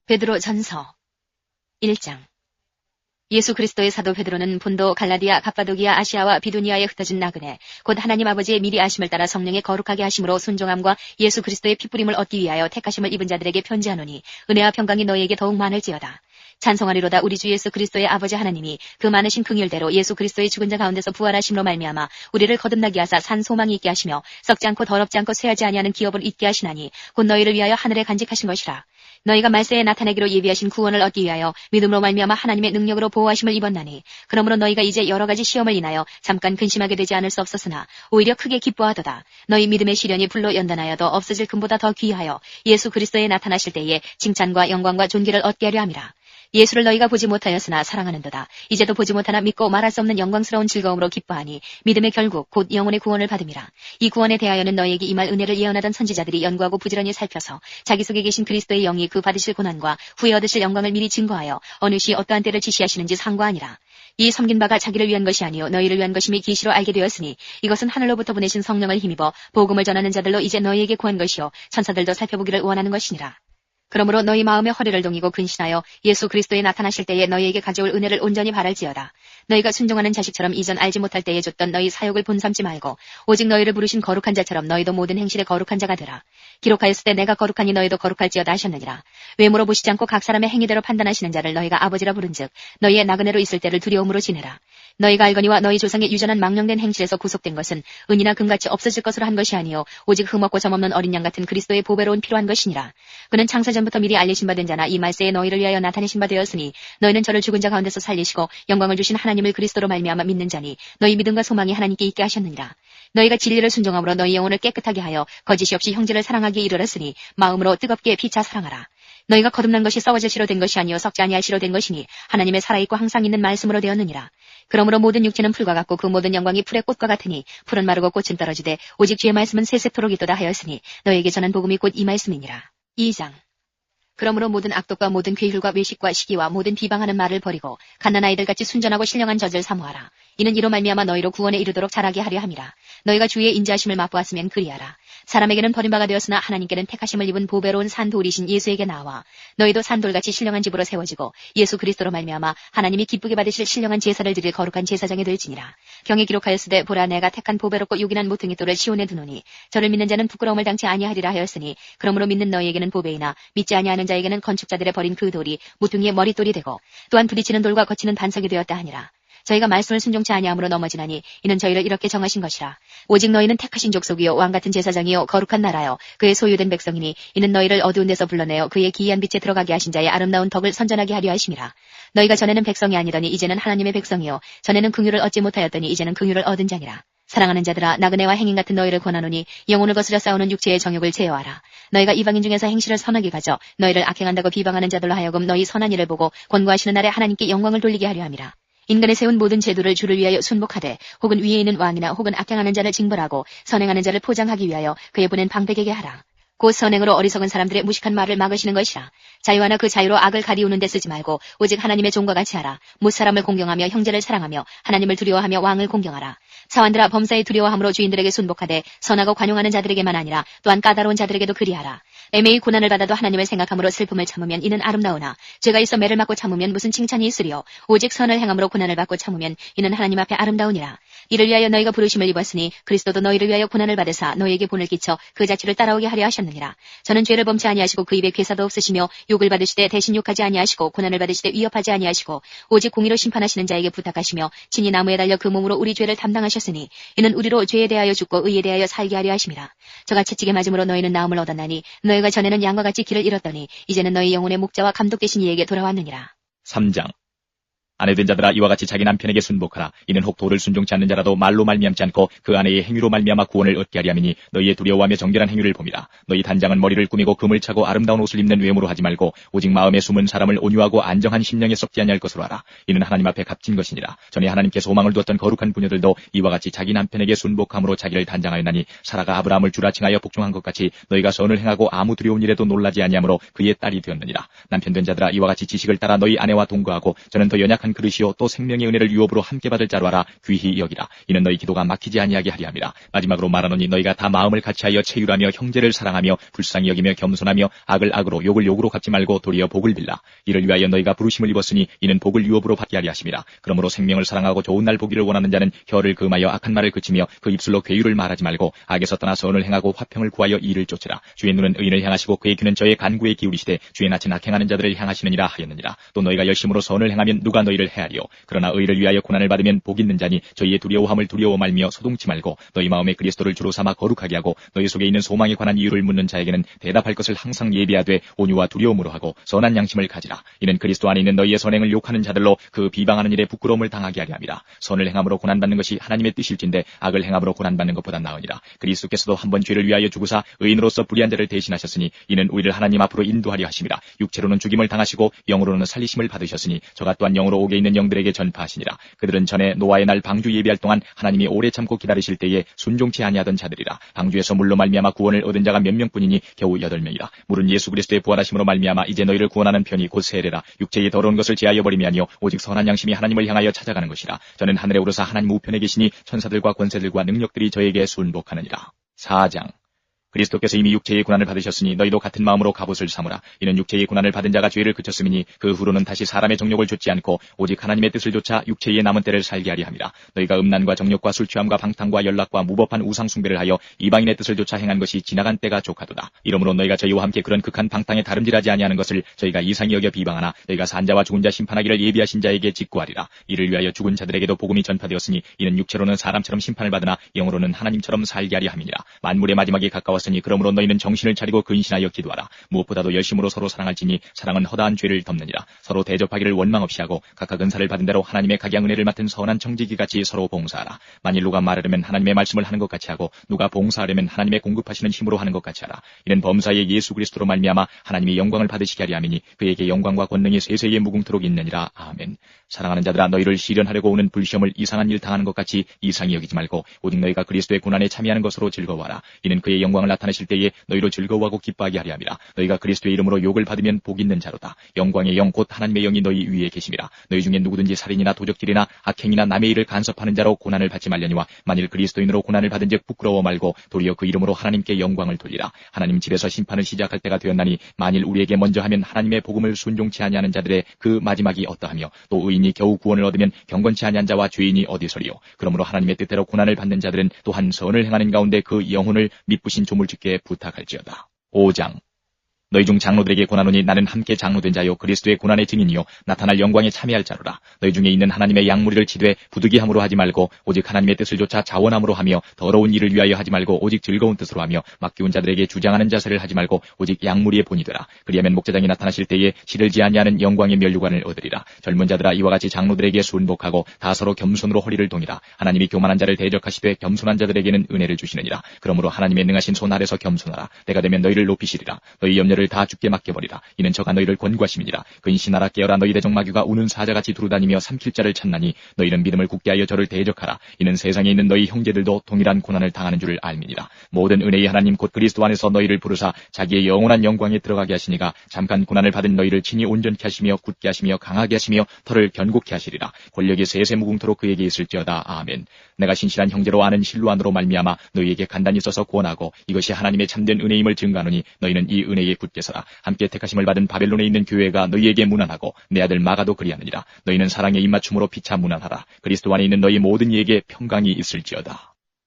베드로 전서 1장. 예수 그리스도의 사도 베드로는 본도, 갈라디아, 갑바도기아, 아시아와 비두니아에 흩어진 나그네, 곧 하나님 아버지의 미리 아심을 따라 성령의 거룩하게 하심으로 순종함과 예수 그리스도의 피뿌림을 얻기 위하여 택하심을 입은 자들에게 편지하노니 은혜와 평강이 너희에게 더욱 많을지어다. 찬송하리로다. 우리 주 예수 그리스도의 아버지 하나님이 그 많으신 긍휼대로 예수 그리스도의 죽은 자 가운데서 부활하심으로 말미암아 우리를 거듭나게 하사 산 소망이 있게 하시며 썩지 않고 더럽지 않고 쇠하지 아니하는 기업을 잊게 하시나니 곧 너희를 위하여 하늘에 간직하신 것이라. 너희가 말세에 나타내기로 예비하신 구원을 얻기 위하여 믿음으로 말미암아 하나님의 능력으로 보호하심을 입었나니 그러므로 너희가 이제 여러 가지 시험을 인하여 잠깐 근심하게 되지 않을 수 없었으나 오히려 크게 기뻐하도다. 너희 믿음의 시련이 불로 연단하여도 없어질 금보다 더 귀하여 예수 그리스도에 나타나실 때에 칭찬과 영광과 존귀를 얻게 하려 함이라. 예수를 너희가 보지 못하였으나 사랑하는도다. 이제도 보지 못하나 믿고 말할 수 없는 영광스러운 즐거움으로 기뻐하니 믿음의 결국 곧 영혼의 구원을 받음이라. 이 구원에 대하여는 너희에게 임할 은혜를 예언하던 선지자들이 연구하고 부지런히 살펴서 자기 속에 계신 그리스도의 영이 그 받으실 고난과 후에 얻으실 영광을 미리 증거하여 어느 시 어떠한 때를 지시하시는지 상고하니라. 이 섬긴 바가 자기를 위한 것이 아니요 너희를 위한 것임이 계시로 알게 되었으니 이것은 하늘로부터 보내신 성령을 힘입어 복음을 전하는 자들로 이제 너희에게 구한 것이요 천사들도 살펴보기를 원하는 것이니라. 그러므로 너희 마음의 허리를 동이고 근신하여 예수 그리스도에 나타나실 때에 너희에게 가져올 은혜를 온전히 바랄지어다. 너희가 순종하는 자식처럼 이전 알지 못할 때에 줬던 너희 사욕을 본삼지 말고 오직 너희를 부르신 거룩한 자처럼 너희도 모든 행실에 거룩한 자가 되라. 기록하였을 때 내가 거룩하니 너희도 거룩할지어다 하셨느니라. 외모로 보시지 않고 각 사람의 행위대로 판단하시는 자를 너희가 아버지라 부른즉 너희의 나그네로 있을 때를 두려움으로 지내라. 너희가 알거니와 너희 조상의 유전한 망령된 행실에서 구속된 것은 은이나 금같이 없어질 것으로 한 것이 아니요 오직 흠없고 점없는 어린 양 같은 그리스도의 보배로운 피로 한 것이니라. 그는 창세전부터 미리 알리신 바 된 자나 이 말세에 너희를 위하여 나타내신 바 되었으니 너희는 저를 죽은 자 가운데서 살리시고 영광을 주신 하나님을 그리스도로 말미암아 믿는 자니 너희 믿음과 소망이 하나님께 있게 하셨느니라. 너희가 진리를 순종함으로 너희 영혼을 깨끗하게 하여 거짓이 없이 형제를 사랑하기에 이르렀으니 마음으로 뜨겁게 피차 사랑하라. 너희가 거듭난 것이 썩어질 시로 된 것이 아니요 썩지 아니할 시로 된 것이니 하나님의 살아있고 항상 있는 말씀으로 되었느니라. 그러므로 모든 육체는 풀과 같고 그 모든 영광이 풀의 꽃과 같으니 풀은 마르고 꽃은 떨어지되 오직 주의 말씀은 세세토록 있도다 하였으니 너희에게 전한 복음이 곧 이 말씀이니라. 2장. 그러므로 모든 악독과 모든 괴휼과 외식과 시기와 모든 비방하는 말을 버리고 갓난아이들같이 순전하고 신령한 젖을 사모하라. 이는 이로 말미암아 너희로 구원에 이르도록 자라게 하려 함이라. 너희가 주의 인자하심을 맛보았으면 그리하라. 사람에게는 버림바가 되었으나 하나님께는 택하심을 입은 보배로운 산돌이신 예수에게 나와 너희도 산돌같이 신령한 집으로 세워지고 예수 그리스도로 말미암아 하나님이 기쁘게 받으실 신령한 제사를 드릴 거룩한 제사장이 될지니라. 경에 기록하였으되 보라 내가 택한 보배롭고 요긴한 모퉁이 돌을 시온에 두노니 저를 믿는 자는 부끄러움을 당치 아니하리라 하였으니 그러므로 믿는 너희에게는 보배이나 믿지 아니하는 자에게는 건축자들의 버린 그 돌이 모퉁이의 머릿돌이 되고 또한 부딪히는 돌과 거치는 반석이 되었다 하니라. 저희가 말씀을 순종치 아니함으로 넘어지나니 이는 저희를 이렇게 정하신 것이라. 오직 너희는 택하신 족속이요 왕같은 제사장이요 거룩한 나라요 그의 소유된 백성이니 이는 너희를 어두운 데서 불러내어 그의 기이한 빛에 들어가게 하신 자의 아름다운 덕을 선전하게 하려 하심이라. 너희가 전에는 백성이 아니더니 이제는 하나님의 백성이요 전에는 긍휼을 얻지 못하였더니 이제는 긍휼을 얻은 자니라. 사랑하는 자들아 나그네와 행인 같은 너희를 권하노니 영혼을 거스려 싸우는 육체의 정욕을 제어하라. 너희가 이방인 중에서 행실을 선하게 가져 너희를 악행한다고 비방하는 자들로 하여금 너희 선한 일을 보고 권고하시는 날에 하나님께 영광을 돌리게 하려 함이라. 인간의 세운 모든 제도를 주를 위하여 순복하되 혹은 위에 있는 왕이나 혹은 악행하는 자를 징벌하고 선행하는 자를 포장하기 위하여 그의 보낸 방백에게 하라. 곧 선행으로 어리석은 사람들의 무식한 말을 막으시는 것이라. 자유하나 그 자유로 악을 가리우는 데 쓰지 말고 오직 하나님의 종과 같이 하라. 못사람을 공경하며 형제를 사랑하며 하나님을 두려워하며 왕을 공경하라. 사환들아 범사에 두려워함으로 주인들에게 순복하되 선하고 관용하는 자들에게만 아니라 또한 까다로운 자들에게도 그리하라. 애매히 고난을 받아도 하나님을 생각함으로 슬픔을 참으면 이는 아름다우나 죄가 있어 매를 맞고 참으면 무슨 칭찬이 있으리요. 오직 선을 행함으로 고난을 받고 참으면 이는 하나님 앞에 아름다우니라. 이를 위하여 너희가 부르심을 입었으니 그리스도도 너희를 위하여 고난을 받으사 너희에게 본을 끼쳐 그 자취를 따라오게 하려 하셨느니라. 저는 죄를 범치 아니하시고 그 입에 괴사도 없으시며 욕을 받으시되 대신 욕하지 아니하시고 고난을 받으시되 위협하지 아니하시고 오직 공의로 심판하시는 자에게 부탁하시며 친히 나무에 달려 그 몸으로 우리 죄를 담당하셨으니 이는 우리로 죄에 대하여 죽고 의에 대하여 살게 하려 하심이라. 저가 채찍에 맞음으로 너희는 나음을 얻었나니 너희가 전에는 양과 같이 길을 잃었더니 이제는 너희 영혼의 목자와 감독 되신 이에게 돌아왔느니라. 3장. 아내된 자들아 이와 같이 자기 남편에게 순복하라. 이는 혹 도를 순종치 않는 자라도 말로 말미암지 않고 그 아내의 행위로 말미암아 구원을 얻게 하려 함이니 너희의 두려워하며 정결한 행위를 봄이라. 너희 단장은 머리를 꾸미고 금을 차고 아름다운 옷을 입는 외모로 하지 말고 오직 마음에 숨은 사람을 온유하고 안정한 심령에 썩지 아니할 것으로 하라. 이는 하나님 앞에 값진 것이니라. 전에 하나님께 소망을 두었던 거룩한 부녀들도 이와 같이 자기 남편에게 순복함으로 자기를 단장하였나니 사라가 아브라함을 주라 칭하여 복종한 것 같이 너희가 선을 행하고 아무 두려운 일에도 놀라지 아니하므로 그의 딸이 되었느니라. 남편 된 자들아 이와 같이 지식을 따라 너희 아내와 동거하고 저는 더 연약한 거룩한 그릇이요 또 생명의 은혜를 유업으로 함께 받을 자로 하라. 귀히 여기라. 이는 너희 기도가 막히지 아니하게 하리 함이라. 마지막으로 말하노니 너희가 다 마음을 같이하여 체휼하며 형제를 사랑하며 불쌍히 여기며 겸손하며 악을 악으로 욕을 욕으로 갚지 말고 도리어 복을 빌라. 이를 위하여 너희가 부르심을 입었으니 이는 복을 유업으로 받게 하리 하심이라. 그러므로 생명을 사랑하고 좋은 날 보기를 원하는 자는 혀를 금하여 악한 말을 그치며 그 입술로 괴유를 말하지 말고 악에서 떠나 선을 행하고 화평을 구하여 이를 쫓으라. 주의 눈은 의인을 향하시고 그의 귀는 저의 간구에 기울이시되 주의 낯은 악행하는 자들을 향하시느니라 하였느니라. 또 너희가 열심으로 선을 행하면 누가 너희를 해하리요. 그러나 의를 위하여 고난을 받으면 복 있는 자니 저희의 두려워함을 두려워 말며 소동치 말고 너희 마음에 그리스도를 주로 삼아 거룩하게 하고 너희 속에 있는 소망에 관한 이유를 묻는 자에게는 대답할 것을 항상 예비하되 온유와 두려움으로 하고 선한 양심을 가지라. 이는 그리스도 안에 있는 너희의 선행을 욕하는 자들로 그 비방하는 일에 부끄러움을 당하게 하려 함이라. 선을 행함으로 고난받는 것이 하나님의 뜻일진데 악을 행함으로 고난받는 것보다 나으니라. 그리스도께서도 한 번 죄를 위하여 죽으사 의인으로서 불의한 자를 대신하셨으니 이는 우리를 하나님 앞으로 인도하려 하심이라. 육체로는 죽임을 당하시고 영으로는 살리심을 받으셨으니 저가 또한 영으로 옥에 있는 영들에게 전파하시니라. 그들은 전에 노아의 날 방주 예비할 동안 하나님이 오래 참고 기다리실 때에 순종치 아니하던 자들이라. 방주에서 물로 말미암아 구원을 얻은 자가 몇 명뿐이니 겨우 8명이라. 물은 예수 그리스도의 부활하심으로 말미암아 이제 너희를 구원하는 편이 곧 세례라. 육체의 더러운 것을 제하여 버림이 아니요 오직 선한 양심이 하나님을 향하여 찾아가는 것이라. 저는 하늘에 오르사 하나님 우편에 계시니 천사들과 권세들과 능력들이 저에게 순복하느니라. 4장. 그리스도께서 이미 육체의 고난을 받으셨으니 너희도 같은 마음으로 갑옷을 삼으라. 이는 육체의 고난을 받은 자가 죄를 그쳤음이니 그 후로는 다시 사람의 정욕을 좇지 않고 오직 하나님의 뜻을 좇아 육체의 남은 때를 살게 하리 함이라. 너희가 음란과 정욕과 술취함과 방탕과 연락과 무법한 우상숭배를 하여 이방인의 뜻을 좇아 행한 것이 지나간 때가 족하도다. 이러므로 너희가 저희와 함께 그런 극한 방탕에 다름질하지 아니하는 것을 저희가 이상히 여겨 비방하나 너희가 산 자와 죽은 자 심판하기를 예비하신 자에게 직구하리라. 이를 위하여 죽은 자들에게도 복음이 전파되었으니 이는 육체로는 사람처럼 심판을 받으나 영으로는 하나님처럼 살게 하리 함이니라. 만물의 마지막이 가까웠으니 그러므로 너희는 정신을 차리고 근신하여 기도하라. 무엇보다도 열심으로 서로 사랑할지니 사랑은 허다한 죄를 덮느니라. 서로 대접하기를 원망 없이 하고 각각 은사를 받은 대로 하나님의 각양 은혜를 맡은 선한 청지기같이 서로 봉사하라. 만일 누가 말하려면 하나님의 말씀을 하는 것 같이 하고 누가 봉사하려면 하나님의 공급하시는 힘으로 하는 것 같이 하라. 이는 범사의 예수 그리스도로 말미암아 하나님이 영광을 받으시게 하리 함이니 그에게 영광과 권능이 세세에 무궁토록 있느니라. 아멘. 사랑하는 자들아 너희를 시련하려고 오는 불시험을 이상한 일 당하는 것 같이 이상히 여기지 말고 오직 너희가 그리스도의 고난에 참여하는 것으로 즐거워하라. 이는 그의 영광을 나타내실 때에 너희로 즐거워하고 기뻐하게 하리 함이라. 너희가 그리스도의 이름으로 욕을 받으면 복 있는 자로다. 영광의 영 곧 하나님의 영이 너희 위에 계심이라. 너희 중에 누구든지 살인이나 도적질이나 악행이나 남의 일을 간섭하는 자로 고난을 받지 말려니와 만일 그리스도인으로 고난을 받은 즉 부끄러워 말고 도리어 그 이름으로 하나님께 영광을 돌리라. 하나님 집에서 심판을 시작할 때가 되었나니 만일 우리에게 먼저 하면 하나님의 복음을 순종치 아니하는 자들의 그 마지막이 어떠하며 또 의인이 겨우 구원을 얻으면 경건치 아니한 자와 죄인이 어디서리요. 그러므로 하나님의 뜻대로 고난을 받는 자들은 또한 선을 행하는 가운데 그 영혼을 미쁘신 조물주께 부탁할지어다. 5장. 너희 중 장로들에게 고난오니 나는 함께 장로된 자요 그리스도의 고난의 증인이요 나타날 영광에 참여할 자로라. 너희 중에 있는 하나님의 양무리를 치되 부득이함으로 하지 말고 오직 하나님의 뜻을 좇아 자원함으로 하며 더러운 일을 위하여 하지 말고 오직 즐거운 뜻으로 하며 맡기운 자들에게 주장하는 자세를 하지 말고 오직 양무리의 본이 되라. 그리하면 목자장이 나타나실 때에 시들지 아니하는 영광의 면류관을 얻으리라. 젊은 자들아 이와 같이 장로들에게 순복하고 다 서로 겸손으로 허리를 동이라. 하나님이 교만한 자를 대적하시되 겸손한 자들에게는 은혜를 주시느니라. 그러므로 하나님의 능하신 손 아래서 겸손하라. 때가 되면 너희를 높이시리라. 너희 염려를 다 주께 맡겨버리라. 이는 저가 너희를 권고하심이니라. 근신하라 깨어라. 너희 대적 마귀가 우는 사자같이 두루다니며 삼킬 자를 찾나니 너희는 믿음을 굳게 하여 저를 대적하라. 이는 세상에 있는 너희 형제들도 동일한 고난을 당하는 줄을 알미니라. 모든 은혜의 하나님 곧 그리스도 안에서 너희를 부르사 자기의 영원한 영광에 들어가게 하시니가 잠깐 고난을 받은 너희를 친히 온전케 하시며 굳게 하시며 강하게 하시며 털을 견고케 하시리라. 권력이 세세 무궁토록 그에게 있을지어다. 아멘. 내가 신실한 형제로 아는 실로안으로 말미암아 너희에게 간단히 써서 구원하고 이것이 하나님의 참된 은혜임을 증거하노니 너희는 이 은혜에 굳게 서라. 함께 택하심을 받은 바벨론에 있는 교회가 너희에게 문안하고 내 아들 마가도 그리하느니라. 너희는 사랑의 입맞춤으로 피차 문안하라. 그리스도 안에 있는 너희 모든 이에게 평강이 있을지어다.